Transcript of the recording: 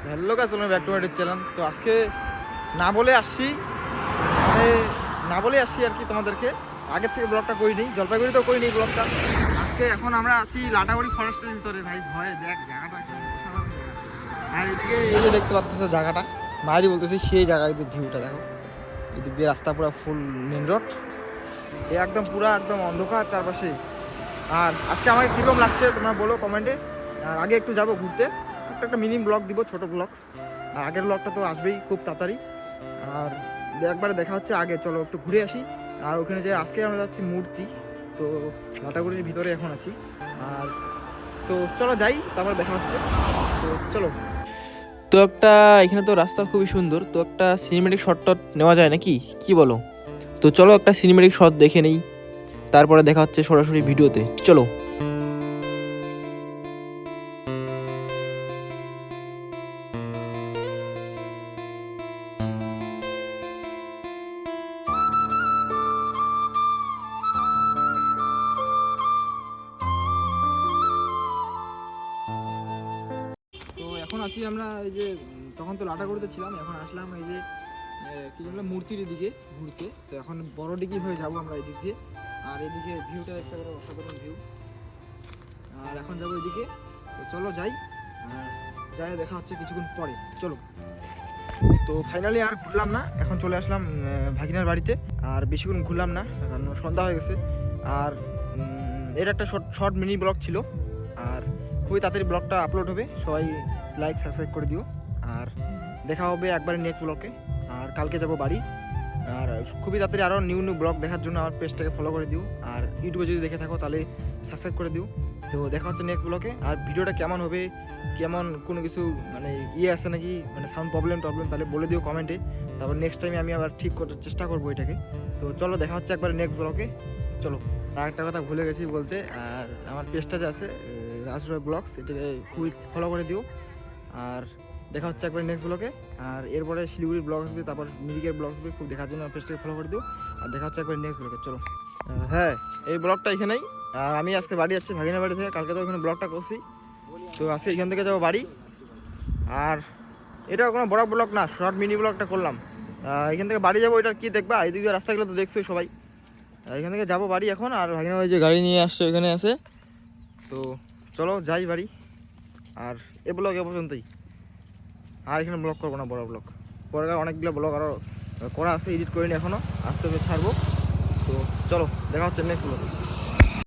Hello গাছ, back to my channel. তো আজকে না বলে আসছি, মানে না বলে আসছি আর কি তোমাদেরকে। আগের থেকে ব্লগটা করিনি, জলপাইগুড়িতেও করিনি ব্লগটা। আজকে এখন আমরা আছি লাটাগুড়ি ফরেস্টের ভিতরে। ভাই ভয়ে দেখ জায়গাটা কেমন অসাধারণ জায়গা। আর এদিকে এই যে দেখতে পাচ্ছ জায়গাটা, বাইরে বলতেছি সেই জায়গায় ভিউটা দেখো। এদিক দিয়ে রাস্তা পুরো ফুল মেন রোড, এ একদম পুরো একদম অন্ধকার চারপাশে। আর আজকে আমাকে কীরকম লাগছে তোমরা বলো কমেন্টে। আর আগে একটু যাবো ঘুরতে, একটা মিনি ব্লগ দিব, ছোটো ব্লগস। আর আগের ব্লগটা তো আসবেই খুব তাড়াতাড়ি। আর একবারে দেখা হচ্ছে, আগে চলো একটু ঘুরে আসি। আর ওখানে যে আজকে আমরা যাচ্ছি মূর্তি, তো লাটাগুড়ির ভিতরে এখন আছি। আর তো চলো যাই, তারপরে দেখা হচ্ছে। তো চলো। তো একটা এখানে তো রাস্তা খুবই সুন্দর, তো একটা সিনেমেটিক শট টট নেওয়া যায় নাকি, কি বলো? তো চলো একটা সিনেমেটিক শট দেখে নেই, তারপরে দেখা হচ্ছে সরাসরি ভিডিওতে। চলো। তো এখন আছি আমরা এই যে তখন তো লাটাগুড়িতে ছিলাম, এখন আসলাম এই যে কি বললাম মূর্তির দিকে ঘুরতে। তো এখন বড় ডিগি হয়ে যাবো আমরা এই দিক দিয়ে। আর এদিকে ভিউটা দেখতে পারো, অসাধারণ ভিউ। আর এখন যাবো এদিকে, তো চলো যাই। আর যাই দেখা হচ্ছে কিছুক্ষণ পরে, চলো। তো ফাইনালি আর ঘুরলাম না, এখন চলে আসলাম ভাগিনার বাড়িতে। আর বেশিক্ষণ ঘুরলাম না, কারণ সন্ধ্যা হয়ে গেছে। আর এটা একটা শর্ট মিনি ব্লগ ছিল। আর খুবই তাড়াতাড়ি ব্লগটা আপলোড হবে, সবাই লাইক সাবস্ক্রাইব করে দিও। আর দেখা হবে একবারে নেক্সট ব্লগে। আর কালকে যাব বাড়ি। আর খুবই তাড়াতাড়ি আরও নিউ নিউ ব্লগ দেখার জন্য আমার পেজটাকে ফলো করে দিও। আর ইউটিউবে যদি দেখে থাকো তাহলে সাবস্ক্রাইব করে দিও। তো দেখা হচ্ছে নেক্সট ব্লগে। আর ভিডিওটা কেমন হবে, কেমন কোনো কিছু মানে আছে নাকি, মানে সাউন্ড প্রবলেম তাহলে বলে দিও কমেন্টে। তারপর নেক্সট টাইমে আমি আবার ঠিক করার চেষ্টা করবো এটাকে। তো চলো দেখা হচ্ছে একবার নেক্সট ব্লগে, চলো। আর একটা কথা ভুলে গেছি বলতে, আর আমার পেজটা যে আছে রাজ রয় ব্লগস, এটাকে খুবই ফলো করে দিও। আর দেখা হচ্ছে একবার নেক্সট ব্লগে। আর এরপরে শিলিগুড়ির ব্লগ আসবে, তারপর মিরিকের ব্লগ আসবে, খুব দেখার জন্য আমার পেজটাকে ফলো করে দিও। আর দেখা হচ্ছে একবার নেক্সট ব্লগে, চলো। হ্যাঁ, এই ব্লগটা এখানেই। আর আমি আজকে বাড়ি যাচ্ছি ভাগিনার বাড়ি থেকে, কালকে তো ওখানে ব্লগটা করছি। তো আজকে এখান থেকে যাবো বাড়ি। আর এটা কোনো বড় ব্লগ না, শর্ট মিনি ব্লগটা করলাম। এখান থেকে বাড়ি যাবো, এটা কি দেখবা, এইদিকে রাস্তাগুলো তো দেখছোই সবাই। এখান থেকে যাবো বাড়ি এখন। আর ভাগিনা ওই যে গাড়ি নিয়ে আসছে ওইখানে আছে, তো চলো যাই বাড়ি। আর এ ব্লগ এ পর্যন্তই, আর এখানে ব্লগ করবো না, বড় ব্লগ। পরে অনেকগুলো ব্লগ আরও করা আছে, এডিট করিনি এখনও, আস্তে আস্তে ছাড়বো। তো চলো দেখা হচ্ছে নেক্সট ব্লগ।